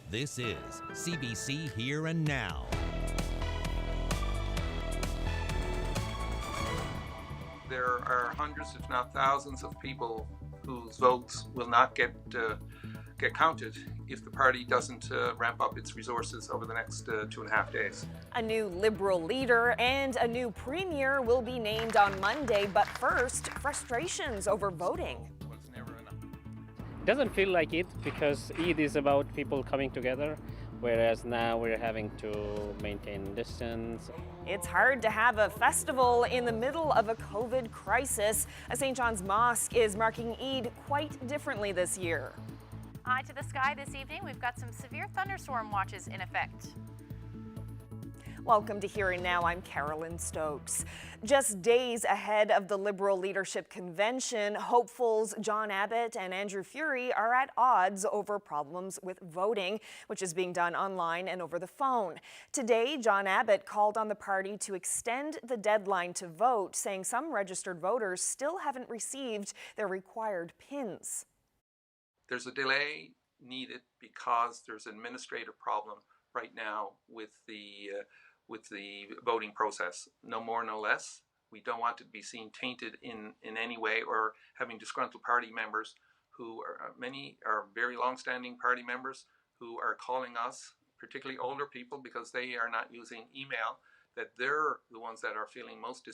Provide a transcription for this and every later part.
This is CBC Here and Now. There are hundreds, if not thousands, of people whose votes will not get counted if the party doesn't ramp up its resources over the next 2.5 days. A new Liberal leader and a new premier will be named on Monday, but first, frustrations over voting. Was never enough. It doesn't feel like it because Eid is about people coming together, whereas now we're having to maintain distance. It's hard to have a festival in the middle of a COVID crisis. A St. John's Mosque is marking Eid quite differently this year. Eye to the sky this evening, we've got some severe thunderstorm watches in effect. Welcome to Here and Now. I'm Carolyn Stokes. Just days ahead of the Liberal Leadership Convention, hopefuls John Abbott and Andrew Furey are at odds over problems with voting, which is being done online and over the phone. Today, John Abbott called on the party to extend the deadline to vote, saying some registered voters still haven't received their required PINs. There's a delay needed because there's an administrative problem right now with the voting process. No more, no less. We don't want it to be seen tainted in any way, or having disgruntled party members who are, many are very long-standing party members who are calling us, particularly older people, because they are not using email, that they're the ones that are feeling most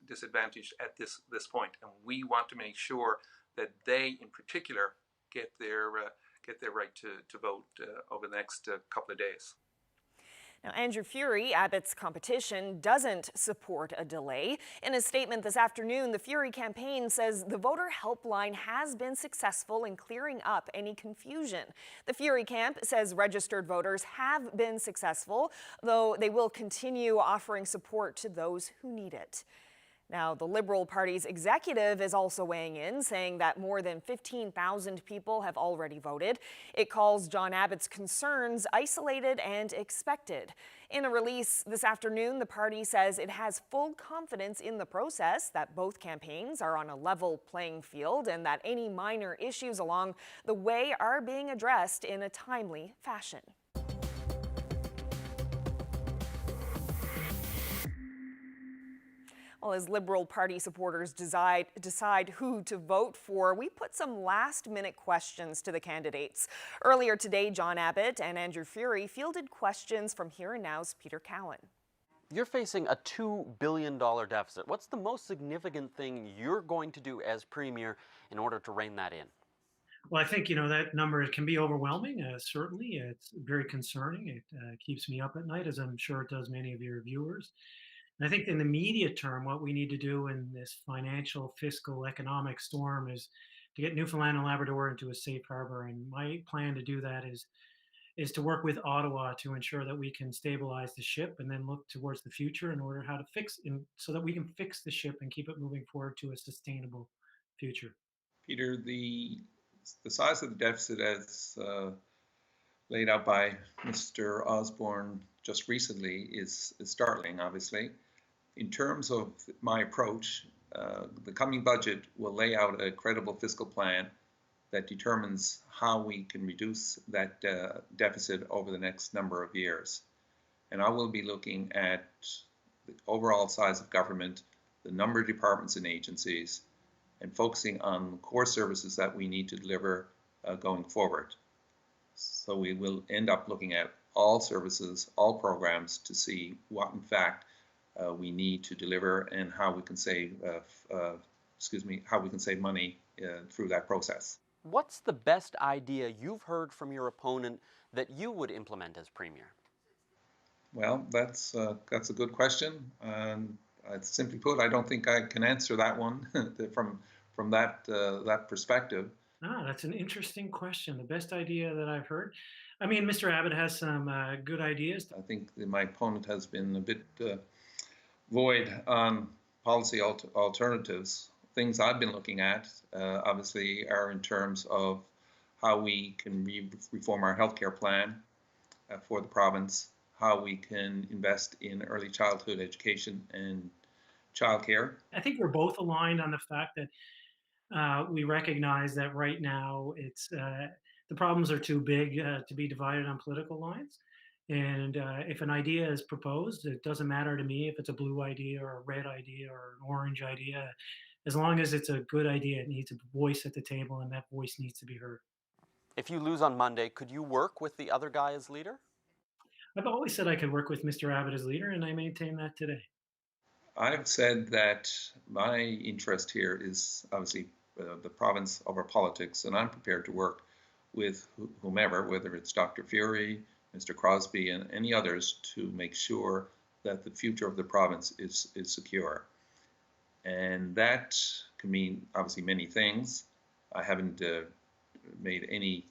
disadvantaged at this point. And we want to make sure that they, in particular, get their right to vote over the next couple of days. Now, Andrew Furey, Abbott's competition, doesn't support a delay. In a statement this afternoon, the Furey campaign says the voter helpline has been successful in clearing up any confusion. The Furey camp says registered voters have been successful, though they will continue offering support to those who need it. Now, the Liberal Party's executive is also weighing in, saying that more than 15,000 people have already voted. It calls John Abbott's concerns isolated and expected. In a release this afternoon, the party says it has full confidence in the process, that both campaigns are on a level playing field, and that any minor issues along the way are being addressed in a timely fashion. Well, as Liberal Party supporters decide who to vote for, we put some last-minute questions to the candidates. Earlier today, John Abbott and Andrew Furey fielded questions from Here and Now's Peter Cowan. You're facing a $2 billion deficit. What's the most significant thing you're going to do as Premier in order to rein that in? Well, I think, that number can be overwhelming. Certainly, it's very concerning. It keeps me up at night, as I'm sure it does many of your viewers. And I think in the immediate term, what we need to do in this financial, fiscal, economic storm is to get Newfoundland and Labrador into a safe harbor. And my plan to do that is to work with Ottawa to ensure that we can stabilize the ship and then look towards the future in order how to so that we can fix the ship and keep it moving forward to a sustainable future. Peter, the size of the deficit as laid out by Mr. Osborne just recently is startling, obviously. In terms of my approach, the coming budget will lay out a credible fiscal plan that determines how we can reduce that deficit over the next number of years. And I will be looking at the overall size of government, the number of departments and agencies, and focusing on core services that we need to deliver going forward. So we will end up looking at all services, all programs, to see what in fact we need to deliver and how we can save money through that process. What's the best idea you've heard from your opponent that you would implement as Premier? Well, that's a good question. Simply put, I don't think I can answer that one from that perspective. That's an interesting question. The best idea that I've heard. I mean, Mr. Abbott has some good ideas. I think that my opponent has been a bit void on policy alternatives. Things I've been looking at, obviously, are in terms of how we can reform our healthcare plan for the province, how we can invest in early childhood education and childcare. I think we're both aligned on the fact that we recognize that right now it's the problems are too big to be divided on political lines. And if an idea is proposed, it doesn't matter to me if it's a blue idea or a red idea or an orange idea. As long as it's a good idea, it needs a voice at the table, and that voice needs to be heard. If you lose on Monday, could you work with the other guy as leader? I've always said I could work with Mr. Abbott as leader, and I maintain that today. I've said that my interest here is obviously the province of our politics, and I'm prepared to work with whomever, whether it's Dr. Fury, Mr. Crosby, and any others, to make sure that the future of the province is secure. And that can mean obviously many things. I haven't made any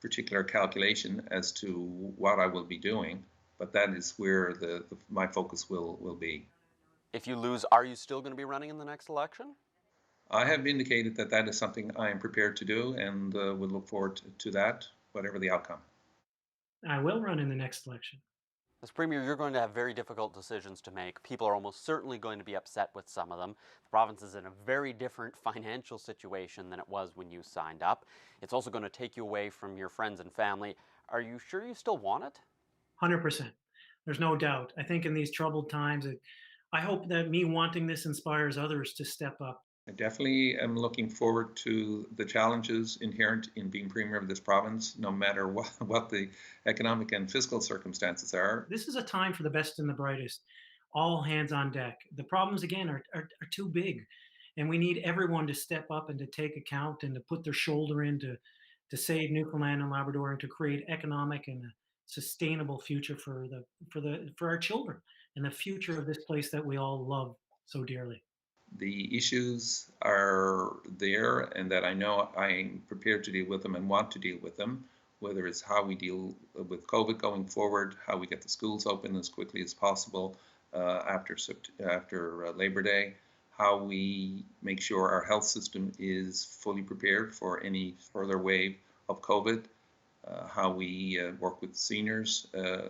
particular calculation as to what I will be doing, but that is where my focus will be. If you lose, are you still going to be running in the next election? I have indicated that that is something I am prepared to do, and would look forward to that, whatever the outcome. I will run in the next election. As Premier, you're going to have very difficult decisions to make. People are almost certainly going to be upset with some of them. The province is in a very different financial situation than it was when you signed up. It's also going to take you away from your friends and family. Are you sure you still want it? 100%. There's no doubt. I think in these troubled times, I hope that me wanting this inspires others to step up. I definitely am looking forward to the challenges inherent in being Premier of this province, no matter what the economic and fiscal circumstances are. This is a time for the best and the brightest. All hands on deck. The problems, again, are too big. And we need everyone to step up and to take account and to put their shoulder in to save Newfoundland and Labrador and to create economic and a sustainable future for our children and the future of this place that we all love so dearly. The issues are there, and that I know I'm prepared to deal with them and want to deal with them, whether it's how we deal with COVID going forward, how we get the schools open as quickly as possible after Labor Day, how we make sure our health system is fully prepared for any further wave of COVID, how we work with seniors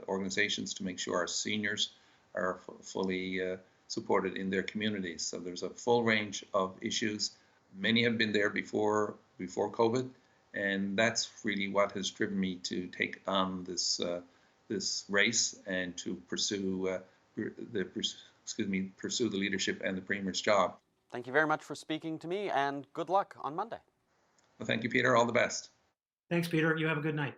organizations to make sure our seniors are fully supported in their communities. So there's a full range of issues. Many have been there before COVID, and that's really what has driven me to take on this race and to pursue the leadership and the Premier's job. Thank you very much for speaking to me, and good luck on Monday. Well, thank you, Peter. All the best. Thanks, Peter. You have a good night.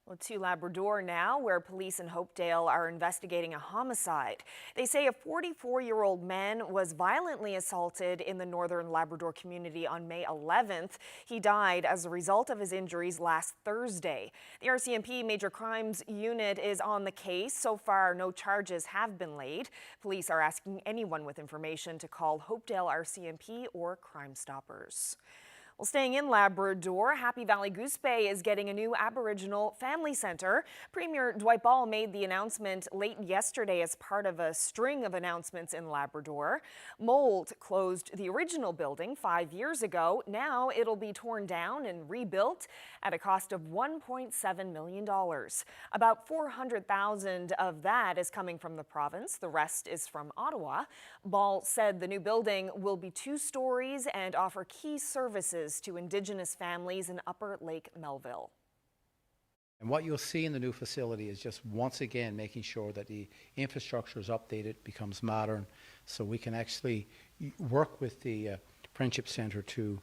Well, to Labrador now, where police in Hopedale are investigating a homicide. They say a 44-year-old man was violently assaulted in the northern Labrador community on May 11th. He died as a result of his injuries last Thursday. The RCMP Major Crimes Unit is on the case. So far, no charges have been laid. Police are asking anyone with information to call Hopedale RCMP or Crime Stoppers. Well, staying in Labrador, Happy Valley Goose Bay is getting a new Aboriginal family centre. Premier Dwight Ball made the announcement late yesterday as part of a string of announcements in Labrador. Mold closed the original building 5 years ago. Now it'll be torn down and rebuilt at a cost of $1.7 million. About $400,000 of that is coming from the province. The rest is from Ottawa. Ball said the new building will be 2 stories and offer key services to Indigenous families in Upper Lake Melville. And what you'll see in the new facility is just once again making sure that the infrastructure is updated, becomes modern, so we can actually work with the Friendship Centre to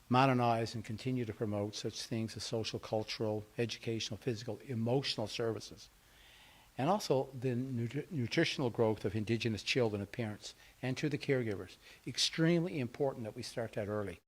modernize and continue to promote such things as social, cultural, educational, physical, emotional services. And also the nutritional growth of Indigenous children and parents, and to the caregivers. Extremely important that we start that early.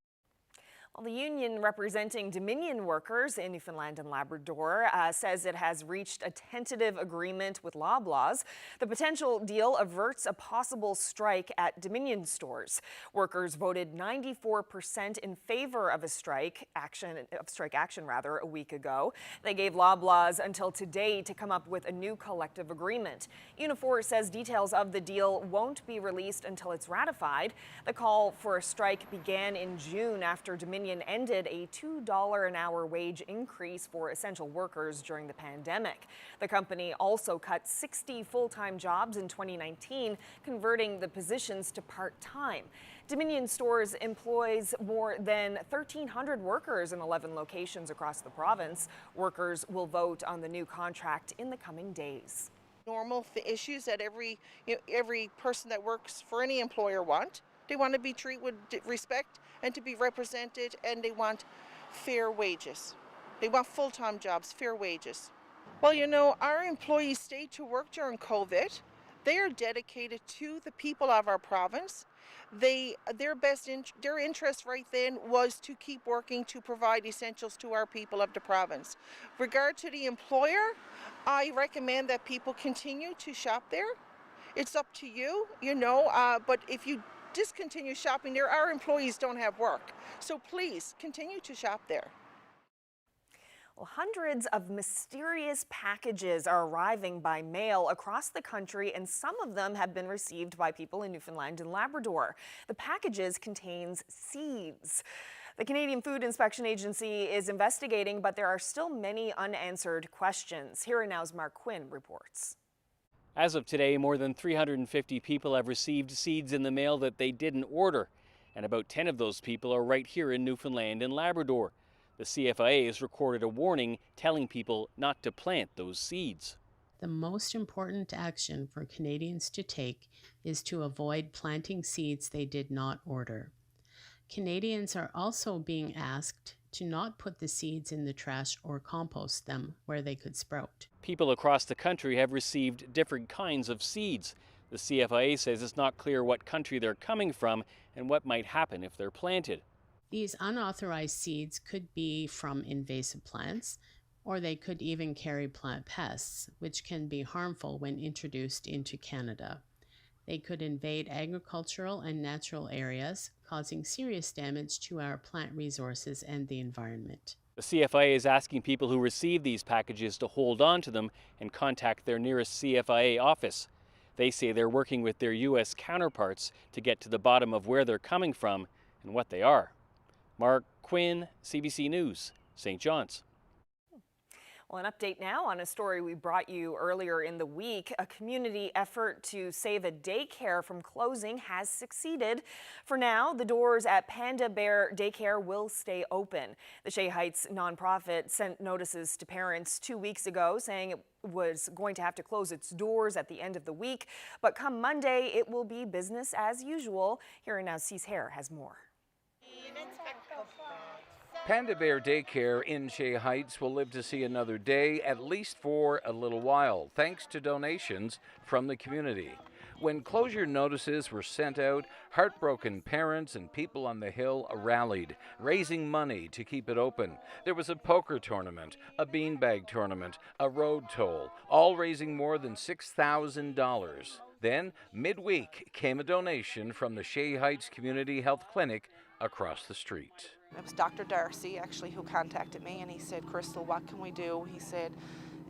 Well, the union representing Dominion workers in Newfoundland and Labrador says it has reached a tentative agreement with Loblaws. The potential deal averts a possible strike at Dominion stores. Workers voted 94% in favor of strike action a week ago. They gave Loblaws until today to come up with a new collective agreement. Unifor says details of the deal won't be released until it's ratified. The call for a strike began in June after Dominion union ended a $2 an hour wage increase for essential workers during the pandemic. The company also cut 60 full-time jobs in 2019, converting the positions to part-time. Dominion Stores employs more than 1,300 workers in 11 locations across the province. Workers will vote on the new contract in the coming days. Normal issues that every person that works for any employer want. They want to be treated with respect and to be represented, and they want fair wages. They want full-time jobs, fair wages. Well, you know, our employees stayed to work during COVID. They are dedicated to the people of our province. Their interest right then was to keep working to provide essentials to our people of the province. Regard to the employer, I recommend that people continue to shop there. It's up to you, you know, but if you discontinue shopping there, our employees don't have work. So please continue to shop there. Well, hundreds of mysterious packages are arriving by mail across the country, and some of them have been received by people in Newfoundland and Labrador. The packages contains seeds. The Canadian Food Inspection Agency is investigating, but there are still many unanswered questions. Here and Now's Mark Quinn reports. As of today, more than 350 people have received seeds in the mail that they didn't order, and about 10 of those people are right here in Newfoundland and Labrador. The CFIA has recorded a warning telling people not to plant those seeds. The most important action for Canadians to take is to avoid planting seeds they did not order. Canadians are also being asked to not put the seeds in the trash or compost them where they could sprout. People across the country have received different kinds of seeds. The CFIA says it's not clear what country they're coming from and what might happen if they're planted. These unauthorized seeds could be from invasive plants, or they could even carry plant pests, which can be harmful when introduced into Canada. They could invade agricultural and natural areas, causing serious damage to our plant resources and the environment. The CFIA is asking people who receive these packages to hold on to them and contact their nearest CFIA office. They say they're working with their U.S. counterparts to get to the bottom of where they're coming from and what they are. Mark Quinn, CBC News, St. John's. Well, an update now on a story we brought you earlier in the week. A community effort to save a daycare from closing has succeeded. For now, the doors at Panda Bear Daycare will stay open. The Shea Heights nonprofit sent notices to parents 2 weeks ago saying it was going to have to close its doors at the end of the week. But come Monday, it will be business as usual. Here and Now, Cease Hare has more. Panda Bear Daycare in Shea Heights will live to see another day, at least for a little while, thanks to donations from the community. When closure notices were sent out, heartbroken parents and people on the hill rallied, raising money to keep it open. There was a poker tournament, a beanbag tournament, a road toll, all raising more than $6,000. Then, midweek, came a donation from the Shea Heights Community Health Clinic across the street. It was Dr. Darcy actually who contacted me, and he said, "Crystal, what can we do?" He said,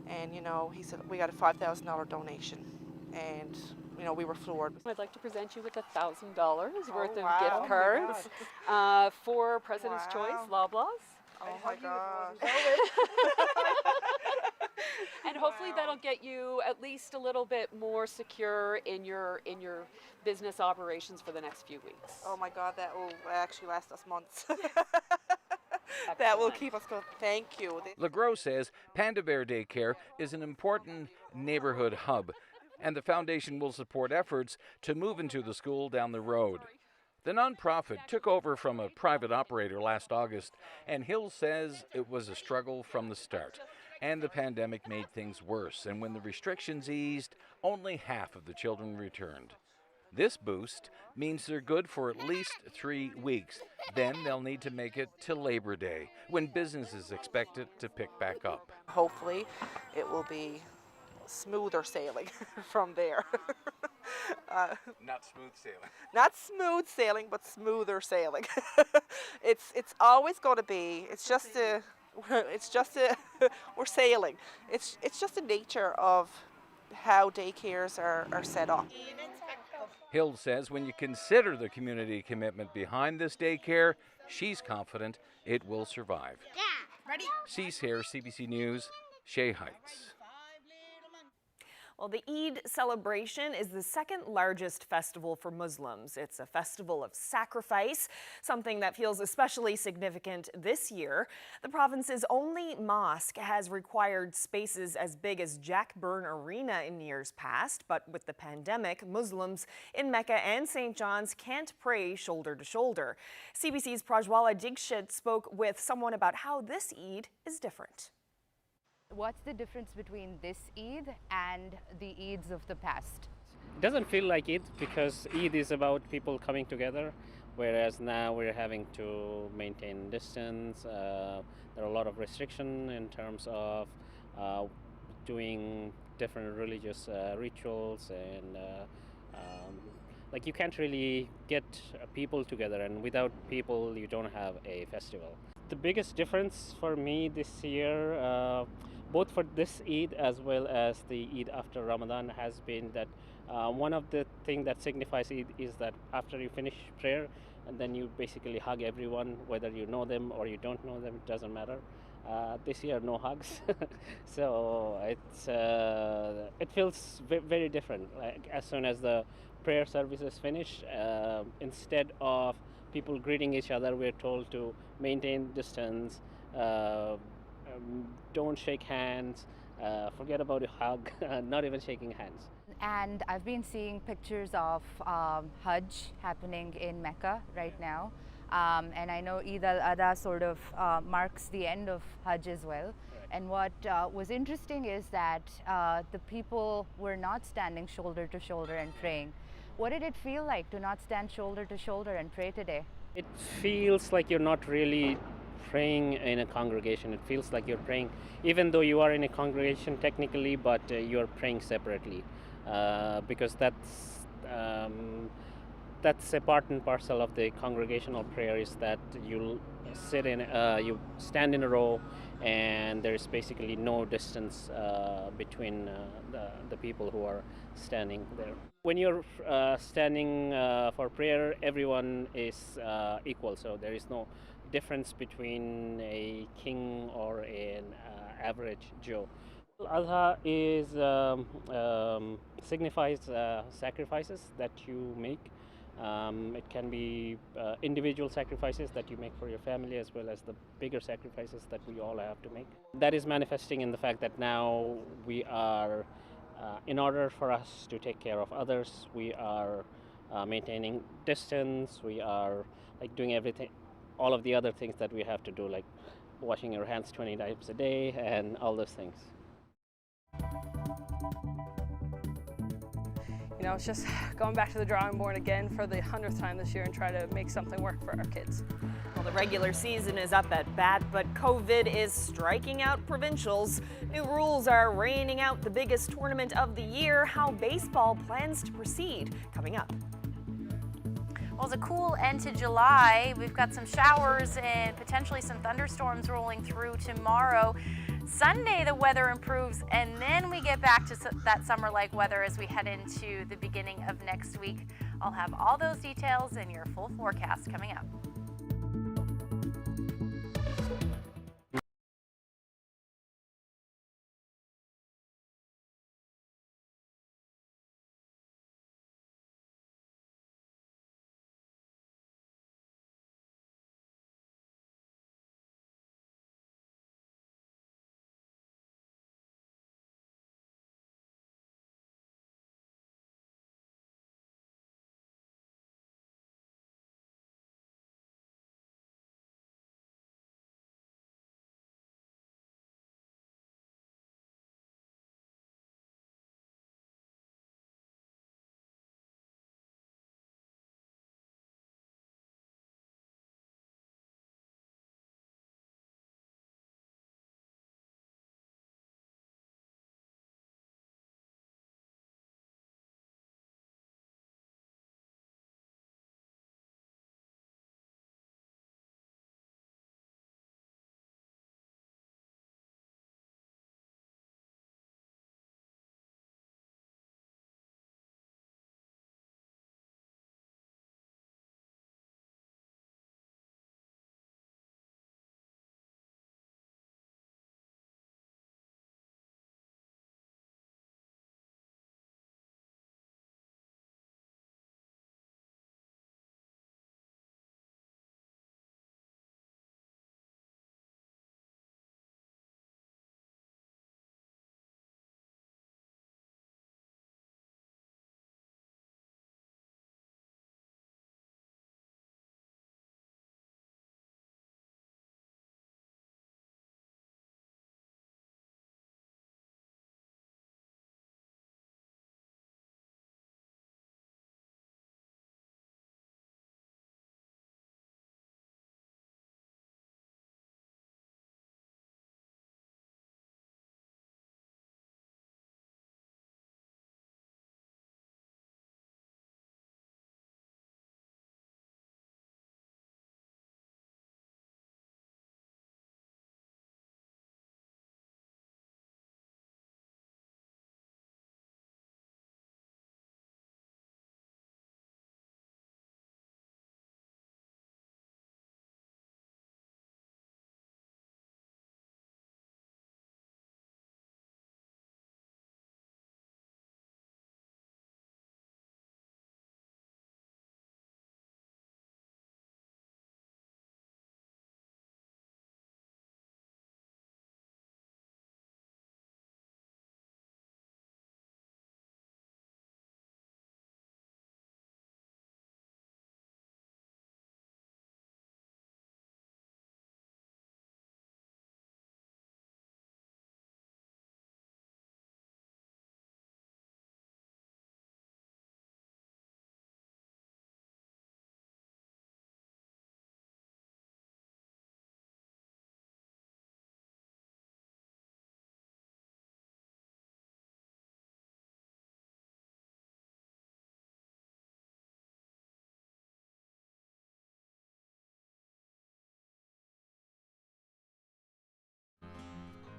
and he said, "We got a $5,000 donation," and we were floored. I'd like to present you with $1,000 worth of wow. gift cards for President's Choice Loblaws. Oh my God. And hopefully that'll get you at least a little bit more secure in your business operations for the next few weeks. Oh my God, that will actually last us months. That will keep us going. Thank you. LeGros says Panda Bear Daycare is an important neighborhood hub, and the foundation will support efforts to move into the school down the road. The nonprofit took over from a private operator last August, and Hill says it was a struggle from the start. And the pandemic made things worse, and when the restrictions eased, only half of the children returned. This boost means they're good for at least 3 weeks. Then they'll need to make it to Labor Day, when business is expected to pick back up. Hopefully, it will be smoother sailing from there. Not smooth sailing. Not smooth sailing, but smoother sailing. It's always going to be. We're sailing. It's just the nature of how daycares are set up. Hill says when you consider the community commitment behind this daycare, she's confident it will survive. Ready? Cease here, CBC News, Shea Heights. Well, the Eid celebration is the second largest festival for Muslims. It's a festival of sacrifice, something that feels especially significant this year. The province's only mosque has required spaces as big as Jack Byrne Arena in years past, but with the pandemic, Muslims in Mecca and St. John's can't pray shoulder to shoulder. CBC's Prajwala Dikshit spoke with someone about how this Eid is different. What's the difference between this Eid and the Eids of the past? It doesn't feel like Eid because Eid is about people coming together, whereas now we're having to maintain distance. There are a lot of restriction in terms of doing different religious rituals, and like you can't really get people together, and without people you don't have a festival. The biggest difference for me this year, both for this Eid as well as the Eid after Ramadan, has been that one of the things that signifies Eid is that after you finish prayer, and then you basically hug everyone, whether you know them or you don't know them, it doesn't matter. This year, no hugs, so it feels very different. Like as soon as the prayer service is finished, instead of people greeting each other, we're told to maintain distance, don't shake hands, forget about a hug, not even shaking hands. And I've been seeing pictures of Hajj happening in Mecca right now. And I know Eid al-Adha sort of marks the end of Hajj as well. Right. And what was interesting is that the people were not standing shoulder to shoulder and praying. What did it feel like to not stand shoulder to shoulder and pray today? It feels like you're not really praying in a congregation. It feels like you're praying, even though you are in a congregation technically, but you're praying separately, because that's a part and parcel of the congregational prayer, is that you stand in a row, and there's basically no distance between the people who are standing there. When you're standing for prayer, everyone is equal, so there is no difference between a king or an average Joe. Adha is signifies sacrifices that you make. It can be individual sacrifices that you make for your family, as well as the bigger sacrifices that we all have to make. That is manifesting in the fact that now we are, in order for us to take care of others, we are maintaining distance, we are like doing everything, all of the other things that we have to do, like washing your hands 20 times a day and all those things. You know, it's just going back to the drawing board again for the 100th time this year and try to make something work for our kids. Well, the regular season is up at bat, but COVID is striking out provincials. New rules are raining out the biggest tournament of the year. How baseball plans to proceed, coming up. Well, it's a cool end to July. We've got some showers and potentially some thunderstorms rolling through tomorrow. Sunday, the weather improves, and then we get back to that summer-like weather as we head into the beginning of next week. I'll have all those details in your full forecast coming up.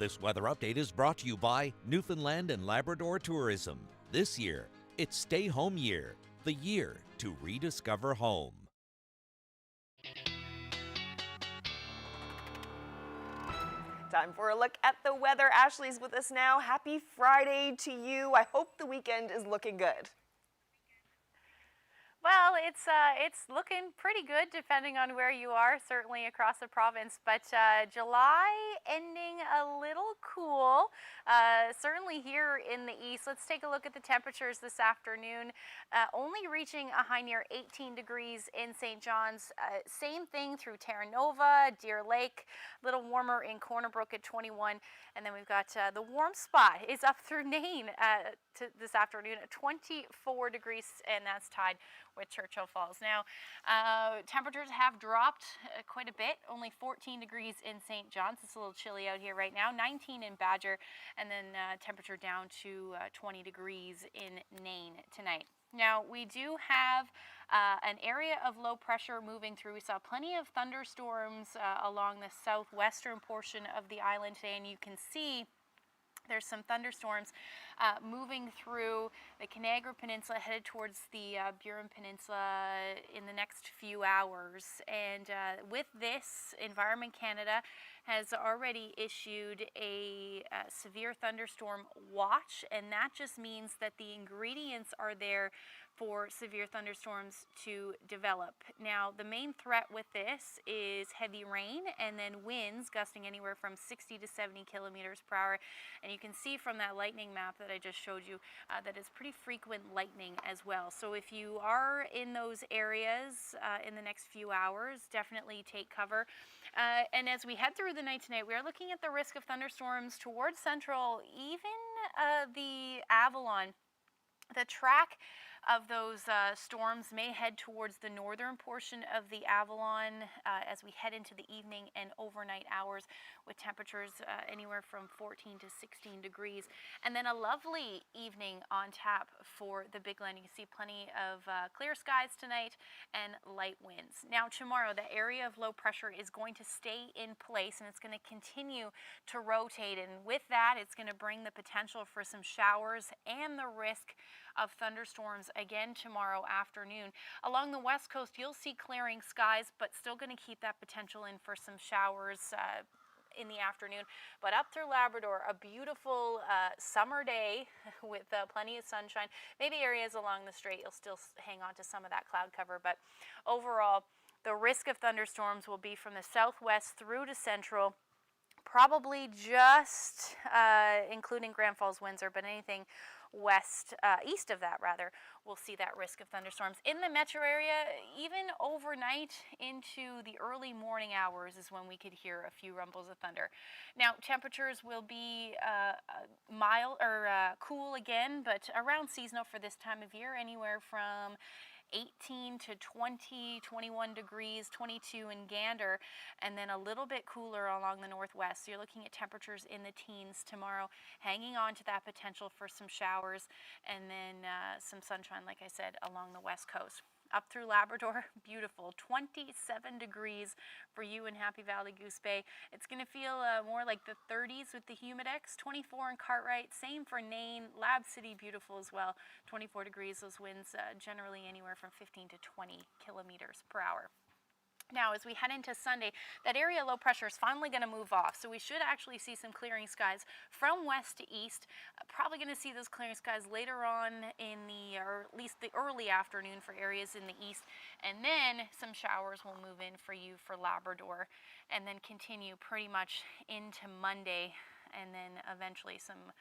This weather update is brought to you by Newfoundland and Labrador Tourism. This year, it's Stay Home Year, the year to rediscover home. Time for a look at the weather. Ashley's with us now. Happy Friday to you. I hope the weekend is looking good. Well, it's looking pretty good depending on where you are, certainly across the province. But July ending a little cool, certainly here in the east. Let's take a look at the temperatures this afternoon. Only reaching a high near 18 degrees in St. John's. Same thing through Terra Nova, Deer Lake, a little warmer in Corner Brook at 21. And then we've got the warm spot is up through Nain this afternoon at 24 degrees, and that's tied with Churchill Falls. Now, temperatures have dropped quite a bit, only 14 degrees in St. John's. It's a little chilly out here right now, 19 in Badger, and then temperature down to 20 degrees in Nain tonight. Now, we do have an area of low pressure moving through. We saw plenty of thunderstorms along the southwestern portion of the island today, and you can see there's some thunderstorms moving through the Canaveral Peninsula, headed towards the Burin Peninsula in the next few hours. And with this, Environment Canada has already issued a severe thunderstorm watch, and that just means that the ingredients are there for severe thunderstorms to develop. Now, the main threat with this is heavy rain and then winds gusting anywhere from 60 to 70 kilometers per hour. And you can see from that lightning map that I just showed you that it's pretty frequent lightning as well. So if you are in those areas in the next few hours, definitely take cover. And as we head through the night tonight, we are looking at the risk of thunderstorms towards central, even the Avalon. The track of those storms may head towards the northern portion of the Avalon as we head into the evening and overnight hours, with temperatures anywhere from 14 to 16 degrees. And then a lovely evening on tap for the Big Land. You can see plenty of clear skies tonight and light winds. Now tomorrow, the area of low pressure is going to stay in place, and it's going to continue to rotate. And with that, it's going to bring the potential for some showers and the risk of thunderstorms again tomorrow afternoon. Along the west coast, you'll see clearing skies, but still going to keep that potential in for some showers in the afternoon. But up through Labrador, a beautiful summer day with plenty of sunshine. Maybe areas along the strait, you'll still hang on to some of that cloud cover, but overall, the risk of thunderstorms will be from the southwest through to central, probably just including Grand Falls, Windsor, but anything east of that rather, we'll see that risk of thunderstorms. In the metro area, even overnight into the early morning hours is when we could hear a few rumbles of thunder. Now, temperatures will be mild or cool again, but around seasonal for this time of year, anywhere from 18 to 20, 21 degrees, 22 in Gander, and then a little bit cooler along the northwest. So you're looking at temperatures in the teens tomorrow, hanging on to that potential for some showers, and then some sunshine, like I said, along the west coast. Up through Labrador, beautiful, 27 degrees for you in Happy Valley Goose Bay. It's going to feel more like the 30s with the Humidex, 24 in Cartwright, same for Nain, Lab City, beautiful as well, 24 degrees, those winds generally anywhere from 15 to 20 kilometers per hour. Now, as we head into Sunday, that area of low pressure is finally going to move off, so we should actually see some clearing skies from west to east. Probably going to see those clearing skies later on in or at least the early afternoon for areas in the east, and then some showers will move in for you for Labrador, and then continue pretty much into Monday, and then eventually some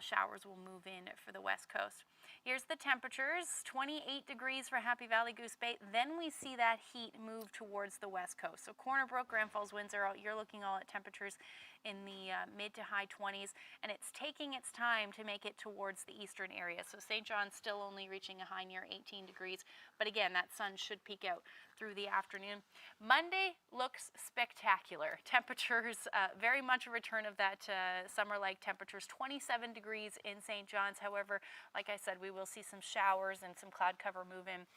showers will move in for the west coast. Here's the temperatures, 28 degrees for Happy Valley Goose Bay. Then we see that heat move towards the west coast. So Corner Brook, Grand Falls, Windsor, you're looking all at temperatures in the mid to high 20s, and it's taking its time to make it towards the eastern area. So St. John's still only reaching a high near 18 degrees, but again, that sun should peek out through the afternoon. Monday looks spectacular. Temperatures, very much a return of that summer-like temperatures, 27 degrees in St. John's. However, like I said, we will see some showers and some cloud cover move in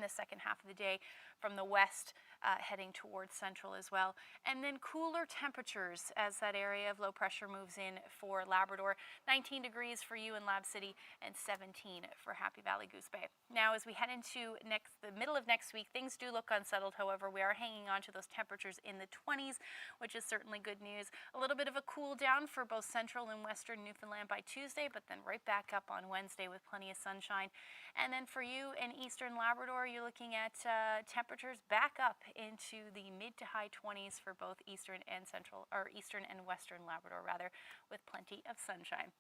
the second half of the day from the west heading towards central as well. And then cooler temperatures as that area of low pressure moves in for Labrador. 19 degrees for you in Lab City and 17 for Happy Valley Goose Bay. Now as we head into the middle of next week, things do look unsettled. However, we are hanging on to those temperatures in the 20s, which is certainly good news. A little bit of a cool down for both central and western Newfoundland by Tuesday, but then right back up on Wednesday with plenty of sunshine. And then for you in eastern Labrador, you're looking at temperatures back up into the mid to high 20s for both eastern and western Labrador rather, with plenty of sunshine.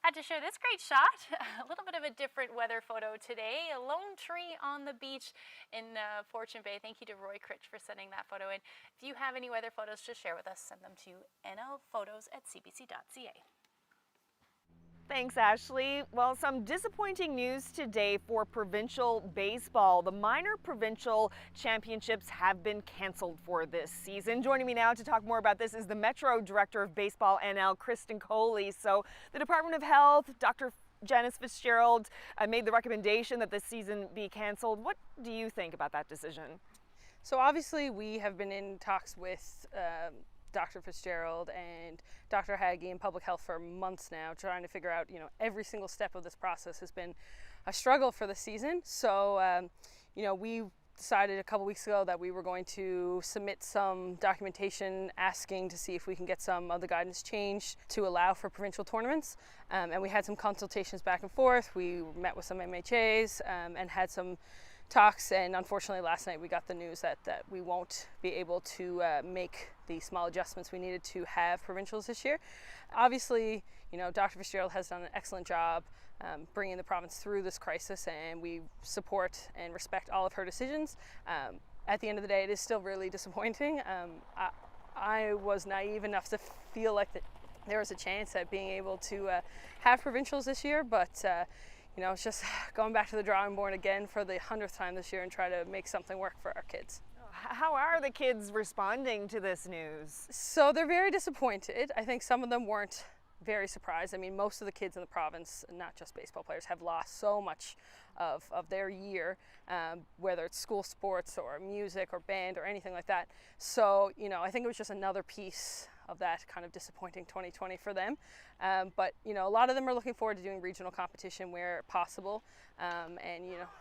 I had to share this great shot, a little bit of a different weather photo today, a lone tree on the beach in Fortune Bay. Thank you to Roy Critch for sending that photo in. If you have any weather photos to share with us, send them to nlphotos@cbc.ca. Thanks, Ashley. Well, some disappointing news today for provincial baseball. The minor provincial championships have been canceled for this season. Joining me now to talk more about this is the Metro Director of Baseball NL, Kristen Coley. So the Department of Health, Dr. Janice Fitzgerald made the recommendation that this season be canceled. What do you think about that decision? So obviously we have been in talks with Dr. Fitzgerald and Dr. Haggie in public health for months now, trying to figure out, every single step of this process has been a struggle for the season. So, we decided a couple weeks ago that we were going to submit some documentation asking to see if we can get some of the guidance changed to allow for provincial tournaments. And we had some consultations back and forth. We met with some MHAs and had some talks, and unfortunately last night we got the news that we won't be able to make the small adjustments we needed to have provincials this year. Obviously, Dr. Fitzgerald has done an excellent job bringing the province through this crisis, and we support and respect all of her decisions. At the end of the day, it is still really disappointing. I was naive enough to feel like that there was a chance at being able to have provincials this year, but it's just going back to the drawing board again for the 100th time this year and try to make something work for our kids. How are the kids responding to this news? So they're very disappointed. I think some of them weren't very surprised. I mean, most of the kids in the province, not just baseball players, have lost so much of their year, whether it's school sports or music or band or anything like that. So, I think it was just another piece of that kind of disappointing 2020 for them. But a lot of them are looking forward to doing regional competition where possible. And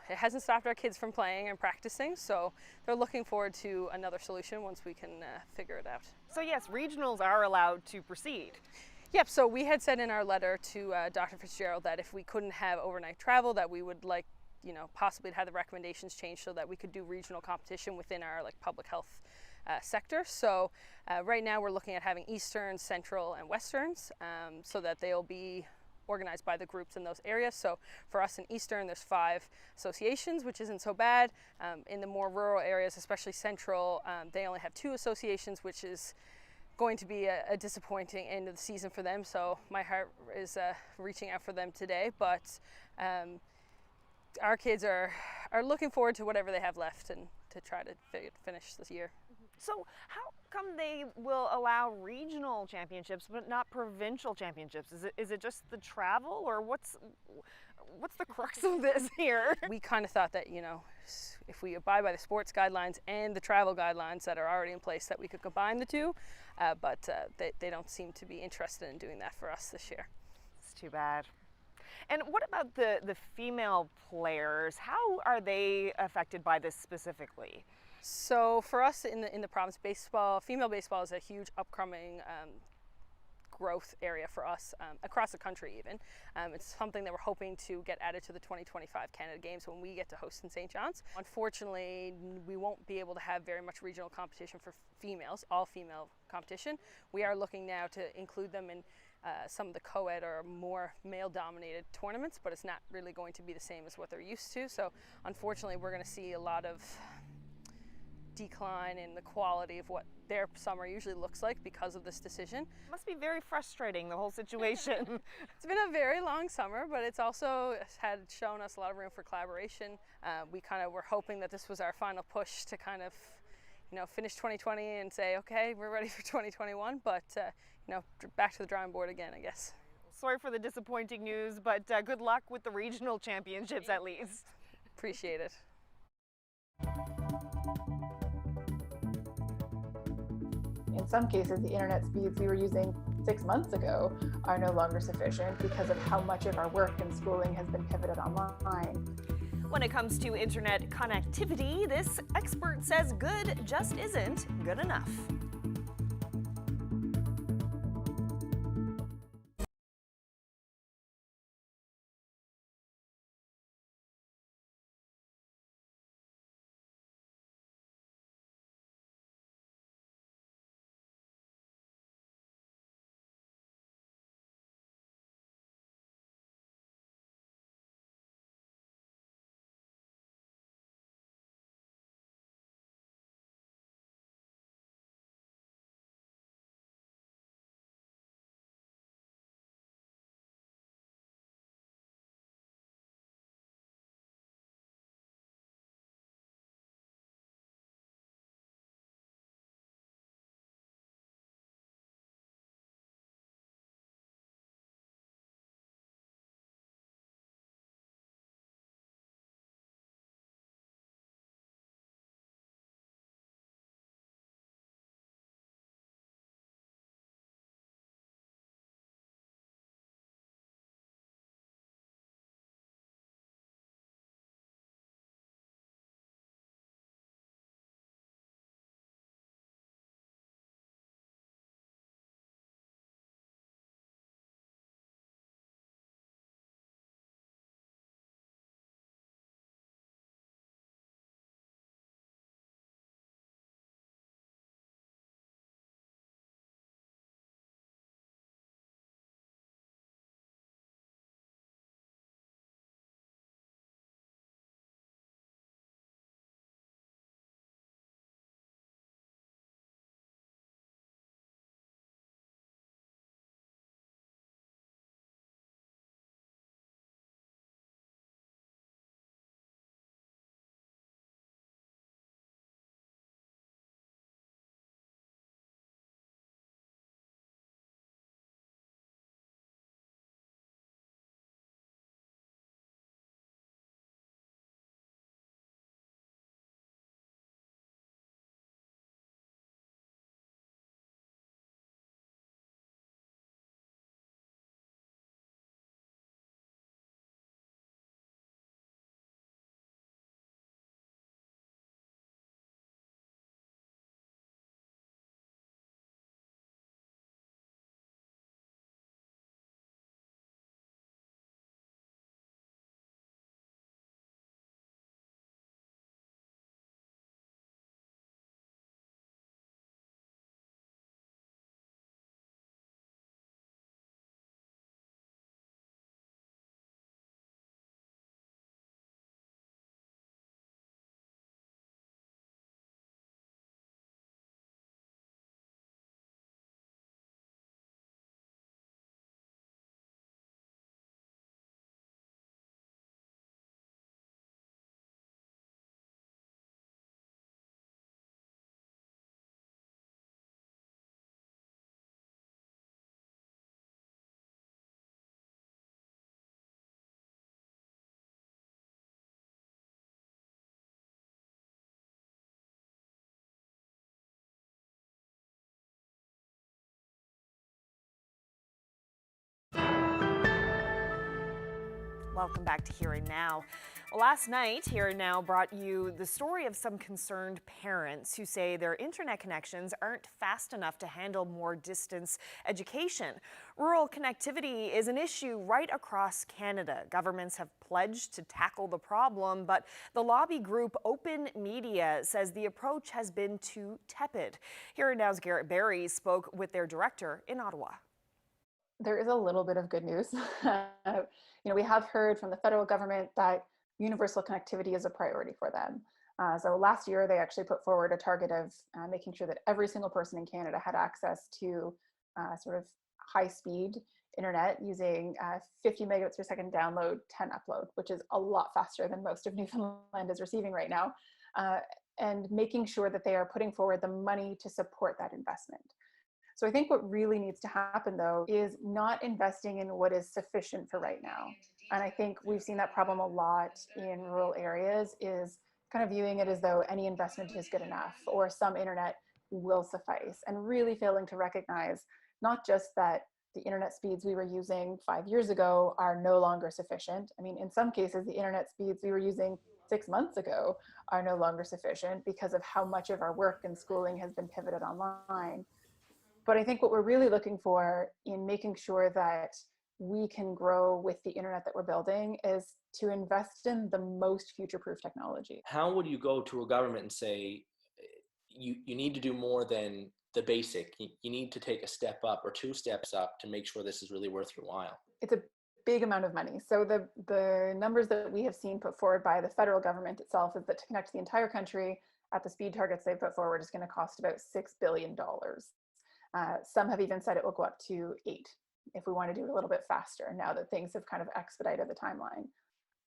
it hasn't stopped our kids from playing and practicing, so they're looking forward to another solution once we can figure it out. So yes, regionals are allowed to proceed. Yep, so we had said in our letter to Dr. Fitzgerald that if we couldn't have overnight travel, that we would like, possibly have the recommendations changed so that we could do regional competition within our public health sector. So right now we're looking at having Easterns, Central, and Westerns so that they'll be organized by the groups in those areas. So for us in Eastern, there's 5 associations, which isn't so bad. In the more rural areas, especially Central, they only have 2 associations, which is going to be a disappointing end of the season for them. So my heart is reaching out for them today, but our kids are looking forward to whatever they have left and to try to finish this year. So how come they will allow regional championships but not provincial championships? Is it just the travel, or what's the crux of this here? We kind of thought that, if we abide by the sports guidelines and the travel guidelines that are already in place, that we could combine the two, but they don't seem to be interested in doing that for us this year. It's too bad. And what about the female players? How are they affected by this specifically? So for us in the province, female baseball is a huge upcoming growth area for us across the country even. It's something that we're hoping to get added to the 2025 Canada Games when we get to host in St. John's. Unfortunately, we won't be able to have very much regional competition for females, all female competition. We are looking now to include them in some of the co-ed or more male-dominated tournaments, but it's not really going to be the same as what they're used to. So unfortunately, we're going to see a lot of decline in the quality of what their summer usually looks like because of this decision. It must be very frustrating, the whole situation. It's been a very long summer, but it's also had shown us a lot of room for collaboration. We kind of were hoping that this was our final push to kind of, finish 2020 and say, okay, we're ready for 2021, but back to the drawing board again, I guess. Sorry for the disappointing news, but good luck with the regional championships at least. Appreciate it. in some cases, the internet speeds we were using 6 months ago are no longer sufficient because of how much of our work and schooling has been pivoted online. When it comes to internet connectivity, this expert says good just isn't good enough. Welcome back to Here and Now. Last night, Here and Now brought you the story of some concerned parents who say their internet connections aren't fast enough to handle more distance education. Rural connectivity is an issue right across Canada. Governments have pledged to tackle the problem, but the lobby group Open Media says the approach has been too tepid. Here and Now's Garrett Barry spoke with their director in Ottawa. There is a little bit of good news. We have heard from the federal government that universal connectivity is a priority for them. So last year, they actually put forward a target of making sure that every single person in Canada had access to sort of high-speed internet using 50 megabits per second download, 10 upload, which is a lot faster than most of Newfoundland is receiving right now, and making sure that they are putting forward the money to support that investment. So I think what really needs to happen, though, is not investing in what is sufficient for right now. And I think we've seen that problem a lot in rural areas, is kind of viewing it as though any investment is good enough, or some internet will suffice, and really failing to recognize not just that the internet speeds we were using 5 years ago are no longer sufficient. I mean, in some cases, the internet speeds we were using 6 months ago are no longer sufficient because of how much of our work and schooling has been pivoted online. But I think what we're really looking for in making sure that we can grow with the internet that we're building is to invest in the most future-proof technology. How would you go to a government and say, you need to do more than the basic, you need to take a step up or 2 steps up to make sure this is really worth your while? It's a big amount of money. So the numbers that we have seen put forward by the federal government itself is that to connect the entire country at the speed targets they put forward is going to cost about $6 billion. Some have even said it will go up to 8 if we want to do it a little bit faster now that things have kind of expedited the timeline.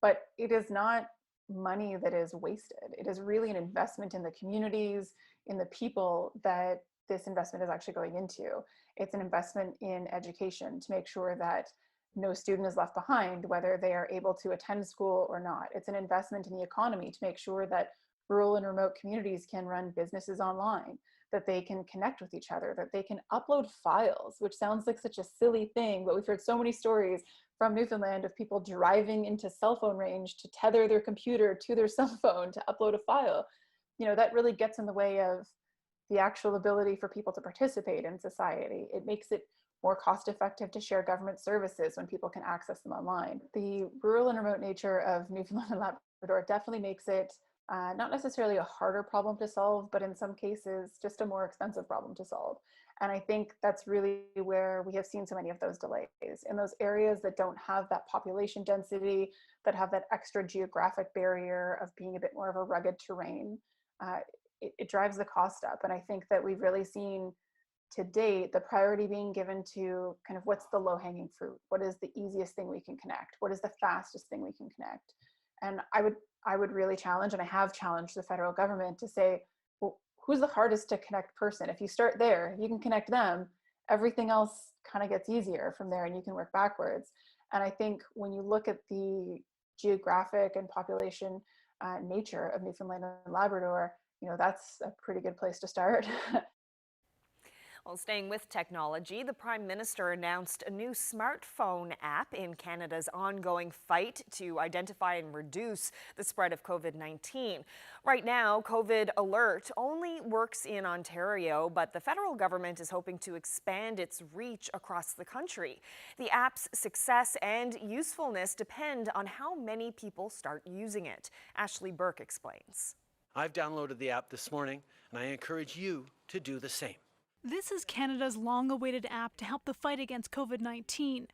But it is not money that is wasted. It is really an investment in the communities, in the people that this investment is actually going into. It's an investment in education to make sure that no student is left behind, whether they are able to attend school or not. It's an investment in the economy to make sure that rural and remote communities can run businesses online, that they can connect with each other, that they can upload files, which sounds like such a silly thing, but we've heard so many stories from Newfoundland of people driving into cell phone range to tether their computer to their cell phone to upload a file. You know, that really gets in the way of the actual ability for people to participate in society. It makes it more cost effective to share government services when people can access them online. The rural and remote nature of Newfoundland and Labrador definitely makes it not necessarily a harder problem to solve, but in some cases, just a more expensive problem to solve. And I think that's really where we have seen so many of those delays. In those areas that don't have that population density, that have that extra geographic barrier of being a bit more of a rugged terrain, it drives the cost up. And I think that we've really seen to date the priority being given to kind of what's the low-hanging fruit? What is the easiest thing we can connect? What is the fastest thing we can connect? And I would really challenge, and I have challenged the federal government to say, well, who's the hardest to connect person? If you start there, if you can connect them, everything else kind of gets easier from there and you can work backwards. And I think when you look at the geographic and population nature of Newfoundland and Labrador, you know, that's a pretty good place to start. Well, staying with technology, the Prime Minister announced a new smartphone app in Canada's ongoing fight to identify and reduce the spread of COVID-19. Right now, COVID Alert only works in Ontario, but the federal government is hoping to expand its reach across the country. The app's success and usefulness depend on how many people start using it. Ashley Burke explains. I've downloaded the app this morning, and I encourage you to do the same. This is Canada's long-awaited app to help the fight against COVID-19.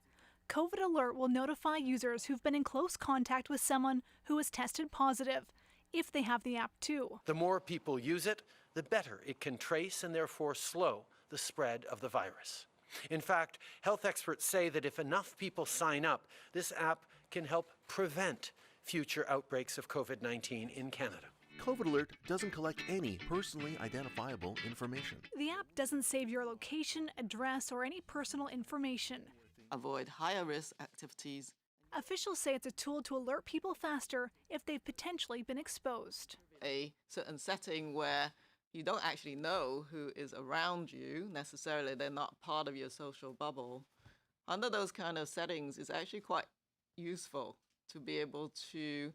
COVID Alert will notify users who've been in close contact with someone who has tested positive, if they have the app too. The more people use it, the better it can trace and therefore slow the spread of the virus. In fact, health experts say that if enough people sign up, this app can help prevent future outbreaks of COVID-19 in Canada. COVID Alert doesn't collect any personally identifiable information. The app doesn't save your location, address, or any personal information. Avoid higher risk activities. Officials say it's a tool to alert people faster if they've potentially been exposed. A certain setting where you don't actually know who is around you, necessarily they're not part of your social bubble. Under those kind of settings, it's actually quite useful to be able to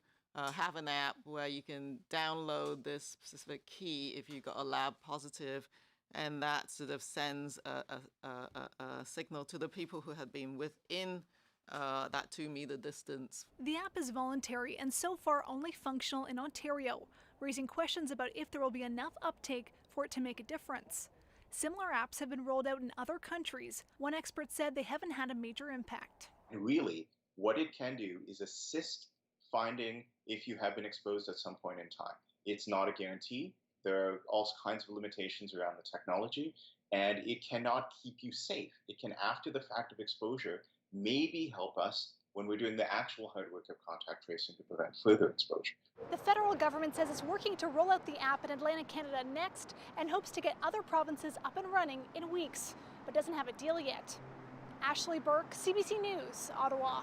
have an app where you can download this specific key if you got a lab positive, and that sort of sends a signal to the people who had been within that 2-meter distance. The app is voluntary and so far only functional in Ontario, raising questions about if there will be enough uptake for it to make a difference. Similar apps have been rolled out in other countries. One expert said they haven't had a major impact. Really, what it can do is assist finding if you have been exposed at some point in time. It's not a guarantee. There are all kinds of limitations around the technology, and it cannot keep you safe. It can, after the fact of exposure, maybe help us when we're doing the actual hard work of contact tracing to prevent further exposure. The federal government says it's working to roll out the app in Atlantic Canada next and hopes to get other provinces up and running in weeks, but doesn't have a deal yet. Ashley Burke, CBC News, Ottawa.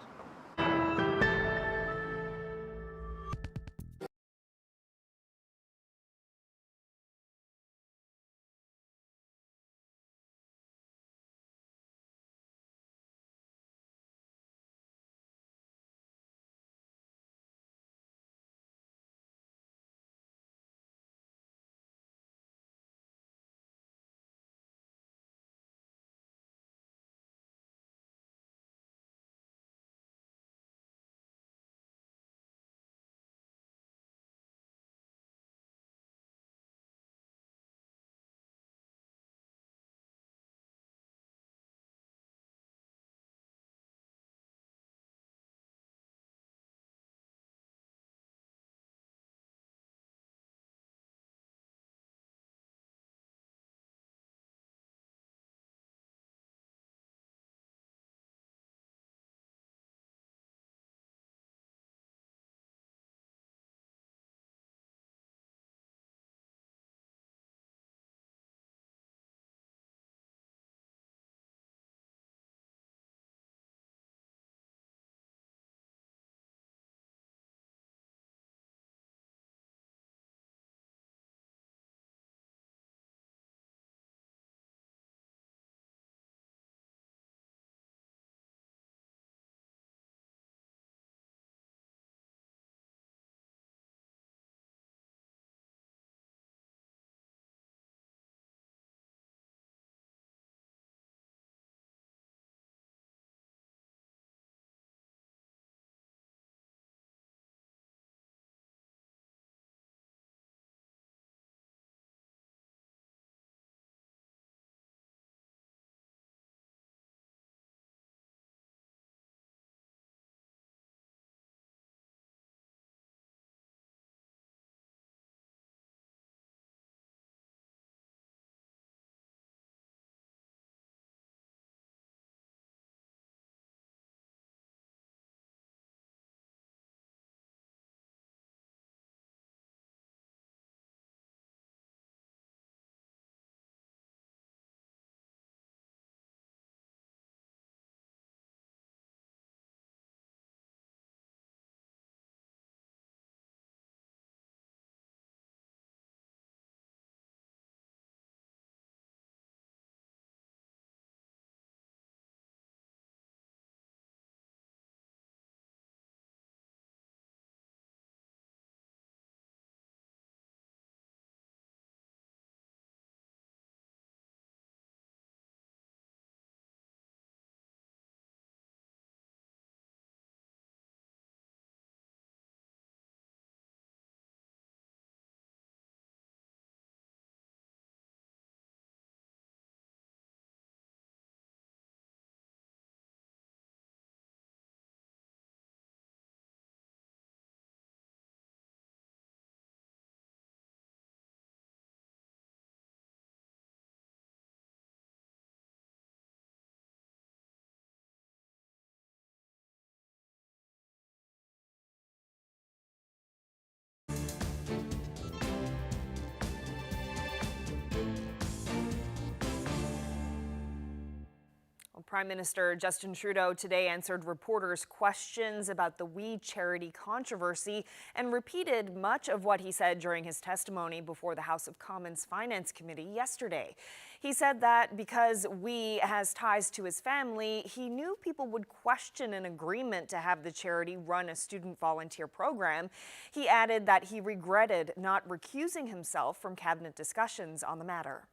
Prime Minister Justin Trudeau today answered reporters' questions about the We Charity controversy and repeated much of what he said during his testimony before the House of Commons Finance Committee yesterday. He said that because We has ties to his family, he knew people would question an agreement to have the charity run a student volunteer program. He added that he regretted not recusing himself from cabinet discussions on the matter.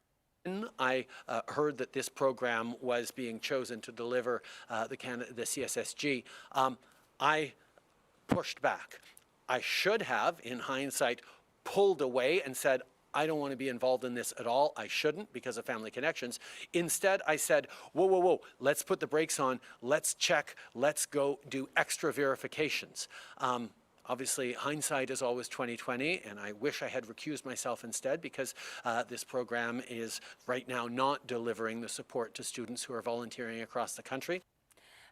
I heard that this program was being chosen to deliver the CSSG. I pushed back. I should have, in hindsight, pulled away and said, I don't want to be involved in this at all. I shouldn't because of family connections. Instead, I said, whoa, whoa, whoa, let's put the brakes on. Let's check. Let's go do extra verifications. Obviously, hindsight is always 20/20, and I wish I had recused myself instead because this program is right now not delivering the support to students who are volunteering across the country.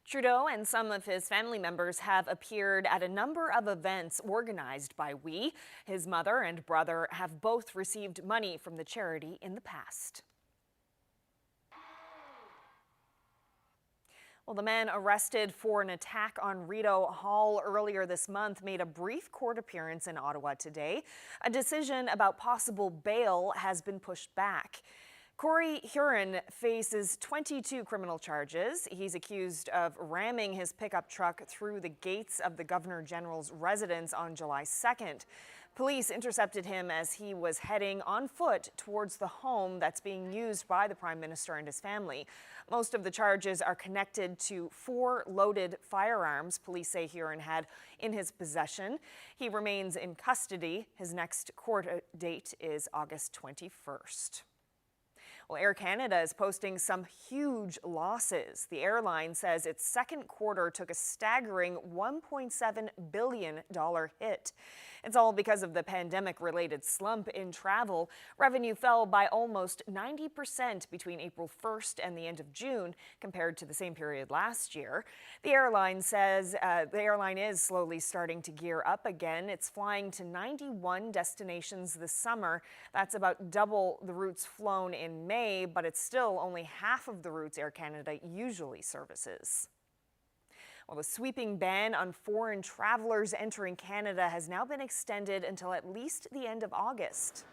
Trudeau and some of his family members have appeared at a number of events organized by We. His mother and brother have both received money from the charity in the past. Well, the man arrested for an attack on Rideau Hall earlier this month made a brief court appearance in Ottawa today. A decision about possible bail has been pushed back. Corey Huron faces 22 criminal charges. He's accused of ramming his pickup truck through the gates of the Governor General's residence on July 2nd. Police intercepted him as he was heading on foot towards the home that's being used by the Prime Minister and his family. Most of the charges are connected to 4 loaded firearms police say Huron had in his possession. He remains in custody. His next court date is August 21st. Well, Air Canada is posting some huge losses. The airline says its second quarter took a staggering $1.7 billion hit. It's all because of the pandemic-related slump in travel. Revenue fell by almost 90% between April 1st and the end of June compared to the same period last year. The airline says the airline is slowly starting to gear up again. It's flying to 91 destinations this summer. That's about double the routes flown in May, but it's still only half of the routes Air Canada usually services. Well, the sweeping ban on foreign travelers entering Canada has now been extended until at least the end of August.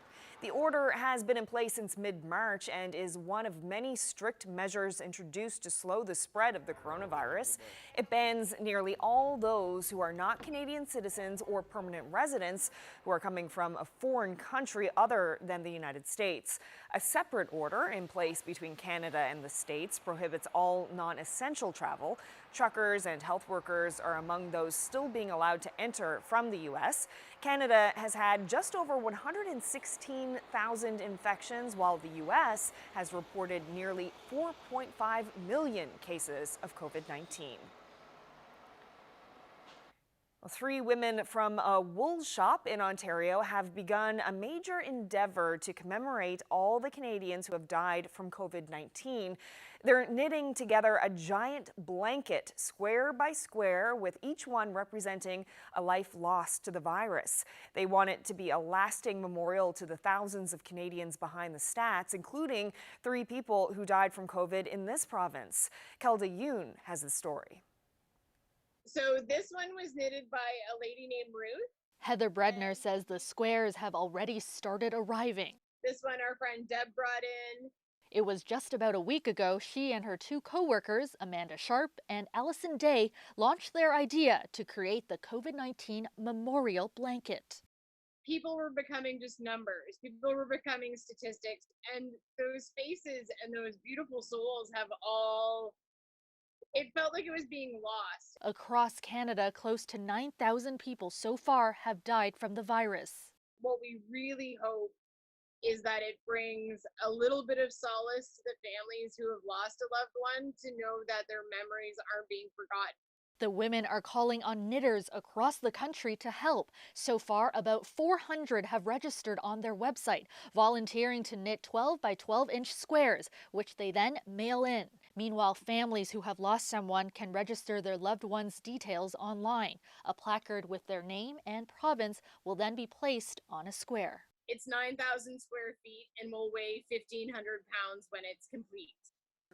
The order has been in place since mid-March and is one of many strict measures introduced to slow the spread of the coronavirus. It bans nearly all those who are not Canadian citizens or permanent residents who are coming from a foreign country other than the United States. A separate order in place between Canada and the States prohibits all non-essential travel. Truckers and health workers are among those still being allowed to enter from the U.S. Canada has had just over 116,000 infections, while the U.S. has reported nearly 4.5 million cases of COVID-19. Well, 3 women from a wool shop in Ontario have begun a major endeavor to commemorate all the Canadians who have died from COVID-19. They're knitting together a giant blanket, square by square, with each one representing a life lost to the virus. They want it to be a lasting memorial to the thousands of Canadians behind the stats, including 3 people who died from COVID in this province. Kelda Yoon has the story. So this one was knitted by a lady named Ruth. Heather Bredner says the squares have already started arriving. This one our friend Deb brought in. It was just about a week ago she and her 2 co-workers, Amanda Sharp and Allison Day, launched their idea to create the COVID-19 memorial blanket. People were becoming just numbers. People were becoming statistics. And those faces and those beautiful souls have all... It felt like it was being lost. Across Canada, close to 9,000 people so far have died from the virus. What we really hope is that it brings a little bit of solace to the families who have lost a loved one to know that their memories aren't being forgotten. The women are calling on knitters across the country to help. So far, about 400 have registered on their website, volunteering to knit 12 by 12-inch squares, which they then mail in. Meanwhile, families who have lost someone can register their loved one's details online. A placard with their name and province will then be placed on a square. It's 9,000 square feet and will weigh 1,500 pounds when it's complete.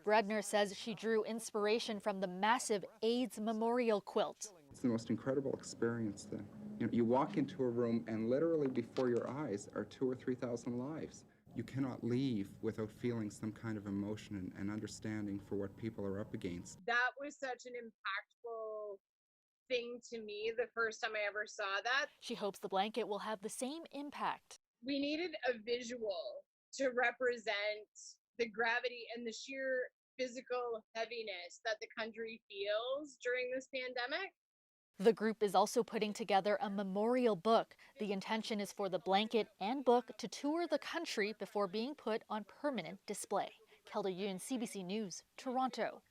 Bredner says she drew inspiration from the massive AIDS memorial quilt. It's the most incredible experience then. You walk into a room and literally before your eyes are 2,000 or 3,000 lives. You cannot leave without feeling some kind of emotion and understanding for what people are up against. That was such an impactful thing to me the first time I ever saw that. She hopes the blanket will have the same impact. We needed a visual to represent the gravity and the sheer physical heaviness that the country feels during this pandemic. The group is also putting together a memorial book. The intention is for the blanket and book to tour the country before being put on permanent display. Kelda Yoon, CBC News, Toronto.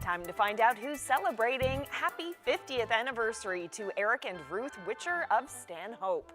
Time to find out who's celebrating. Happy 50th anniversary to Eric and Ruth Witcher of Stanhope.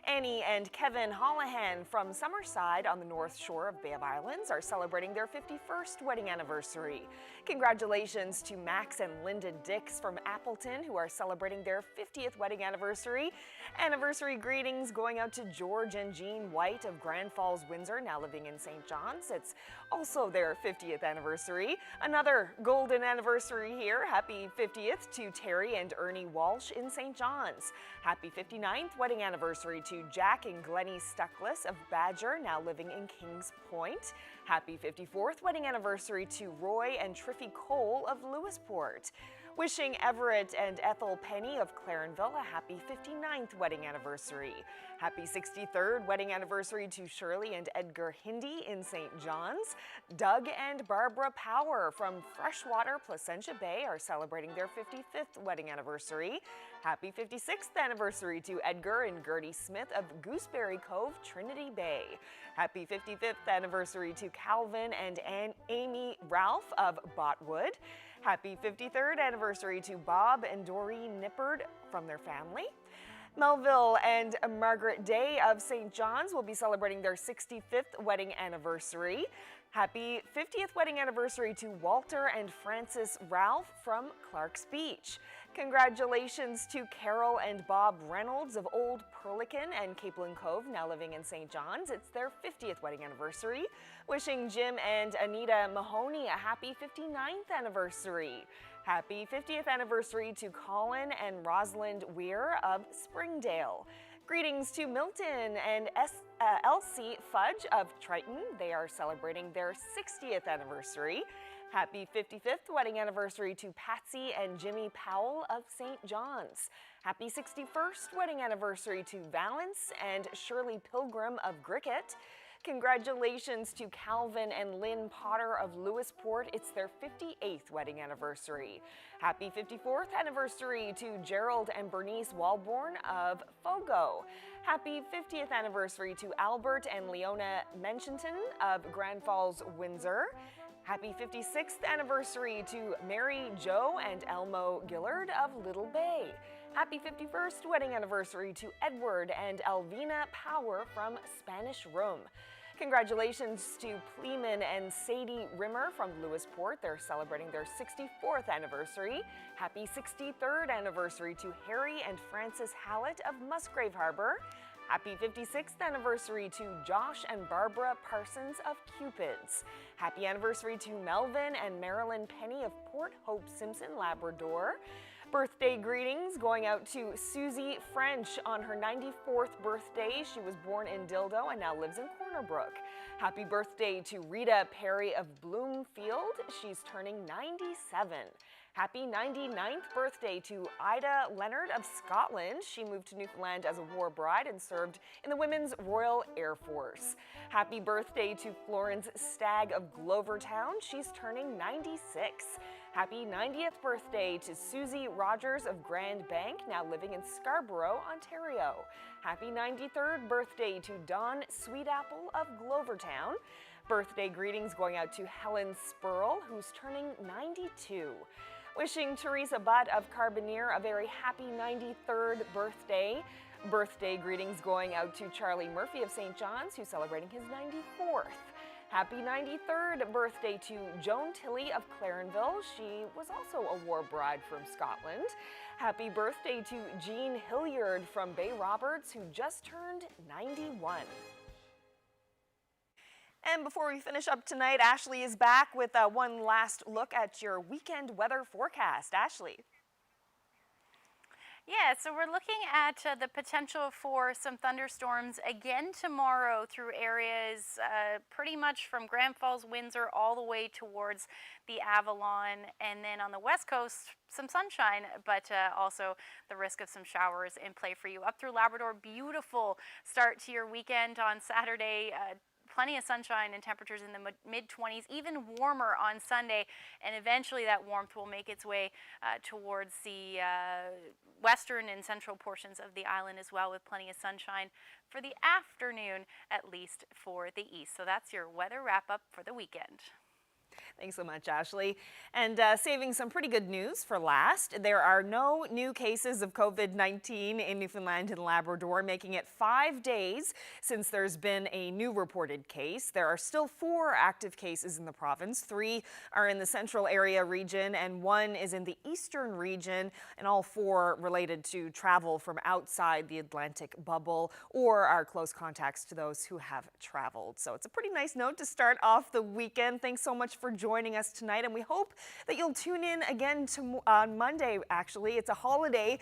Annie and Kevin Holohan from Summerside on the North Shore of Bay of Islands are celebrating their 51st wedding anniversary. Congratulations to Max and Linda Dix from Appleton, who are celebrating their 50th wedding anniversary. Anniversary greetings going out to George and Jean White of Grand Falls, Windsor, now living in St. John's. It's also their 50th anniversary. Another golden anniversary here. Happy 50th to Terry and Ernie Walsh in St. John's. Happy 59th wedding anniversary to Jack and Glennie Stuckless of Badger, now living in Kings Point. Happy 54th wedding anniversary to Roy and Triffy Cole of Lewisport. Wishing Everett and Ethel Penny of Clarenville a happy 59th wedding anniversary. Happy 63rd wedding anniversary to Shirley and Edgar Hindy in St. John's. Doug and Barbara Power from Freshwater, Placentia Bay are celebrating their 55th wedding anniversary. Happy 56th anniversary to Edgar and Gertie Smith of Gooseberry Cove, Trinity Bay. Happy 55th anniversary to Calvin and Amy Ralph of Botwood. Happy 53rd anniversary to Bob and Doreen Nippard from their family. Melville and Margaret Day of St. John's will be celebrating their 65th wedding anniversary. Happy 50th wedding anniversary to Walter and Frances Ralph from Clark's Beach. Congratulations to Carol and Bob Reynolds of Old Perlican and Capelin Cove, now living in St. John's. It's their 50th wedding anniversary. Wishing Jim and Anita Mahoney a happy 59th anniversary. Happy 50th anniversary to Colin and Rosalind Weir of Springdale. Greetings to Milton and Elsie Fudge of Triton. They are celebrating their 60th anniversary. Happy 55th wedding anniversary to Patsy and Jimmy Powell of St. John's. Happy 61st wedding anniversary to Valence and Shirley Pilgrim of Griquet. Congratulations to Calvin and Lynn Potter of Lewisport. It's their 58th wedding anniversary. Happy 54th anniversary to Gerald and Bernice Walborn of Fogo. Happy 50th anniversary to Albert and Leona Menchington of Grand Falls, Windsor. Happy 56th anniversary to Mary Jo and Elmo Gillard of Little Bay. Happy 51st wedding anniversary to Edward and Elvina Power from Spanish Room. Congratulations to Pleeman and Sadie Rimmer from Lewisport. They're celebrating their 64th anniversary. Happy 63rd anniversary to Harry and Frances Hallett of Musgrave Harbor. Happy 56th anniversary to Josh and Barbara Parsons of Cupids. Happy anniversary to Melvin and Marilyn Penny of Port Hope Simpson, Labrador. Birthday greetings going out to Susie French on her 94th birthday. She was born in Dildo and now lives in Corner Brook. Happy birthday to Rita Perry of Bloomfield. She's turning 97. Happy 99th birthday to Ida Leonard of Scotland. She moved to Newfoundland as a war bride and served in the Women's Royal Air Force. Happy birthday to Florence Stagg of Glovertown. She's turning 96. Happy 90th birthday to Susie Rogers of Grand Bank, now living in Scarborough, Ontario. Happy 93rd birthday to Dawn Sweetapple of Glovertown. Birthday greetings going out to Helen Spurl, who's turning 92. Wishing Teresa Butt of Carbonear a very happy 93rd birthday. Birthday greetings going out to Charlie Murphy of St. John's, who's celebrating his 94th. Happy 93rd birthday to Joan Tilley of Clarenville. She was also a war bride from Scotland. Happy birthday to Jean Hilliard from Bay Roberts, who just turned 91. And before we finish up tonight, Ashley is back with one last look at your weekend weather forecast. Ashley. Yeah, so we're looking at the potential for some thunderstorms again tomorrow through areas pretty much from Grand Falls, Windsor, all the way towards the Avalon. And then on the west coast, some sunshine, but also the risk of some showers in play for you. Up through Labrador, beautiful start to your weekend on Saturday. Plenty of sunshine and temperatures in the mid-20s, even warmer on Sunday, and eventually that warmth will make its way towards the western and central portions of the island as well, with plenty of sunshine for the afternoon, at least for the east. So that's your weather wrap-up for the weekend. Thanks so much, Ashley. And saving some pretty good news for last, there are no new cases of COVID-19 in Newfoundland and Labrador, making it 5 days since there's been a new reported case. There are still 4 active cases in the province. 3 are in the central area region and 1 is in the eastern region, and all 4 related to travel from outside the Atlantic bubble or are close contacts to those who have traveled. So it's a pretty nice note to start off the weekend. Thanks so much for joining us tonight, and we hope that you'll tune in again on Monday. Actually, it's a holiday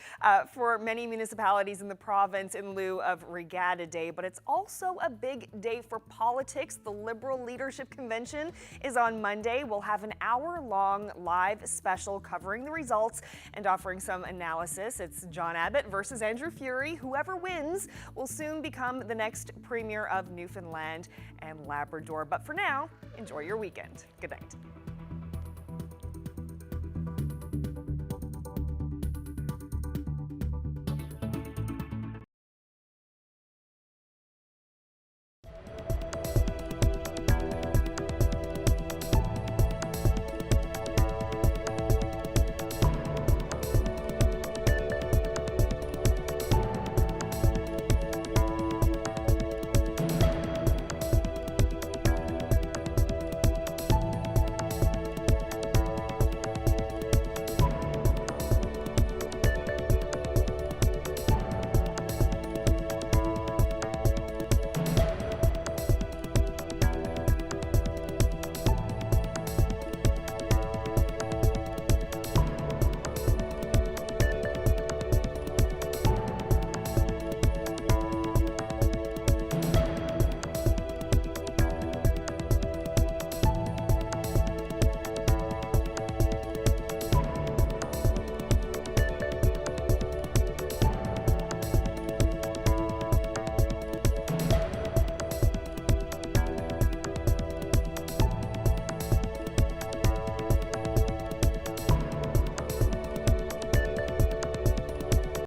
for many municipalities in the province in lieu of Regatta Day, but it's also a big day for politics. The Liberal Leadership Convention is on Monday. We'll have an hour-long live special covering the results and offering some analysis. It's John Abbott versus Andrew Furey. Whoever wins will soon become the next Premier of Newfoundland and Labrador. But for now, enjoy your weekend. Good night.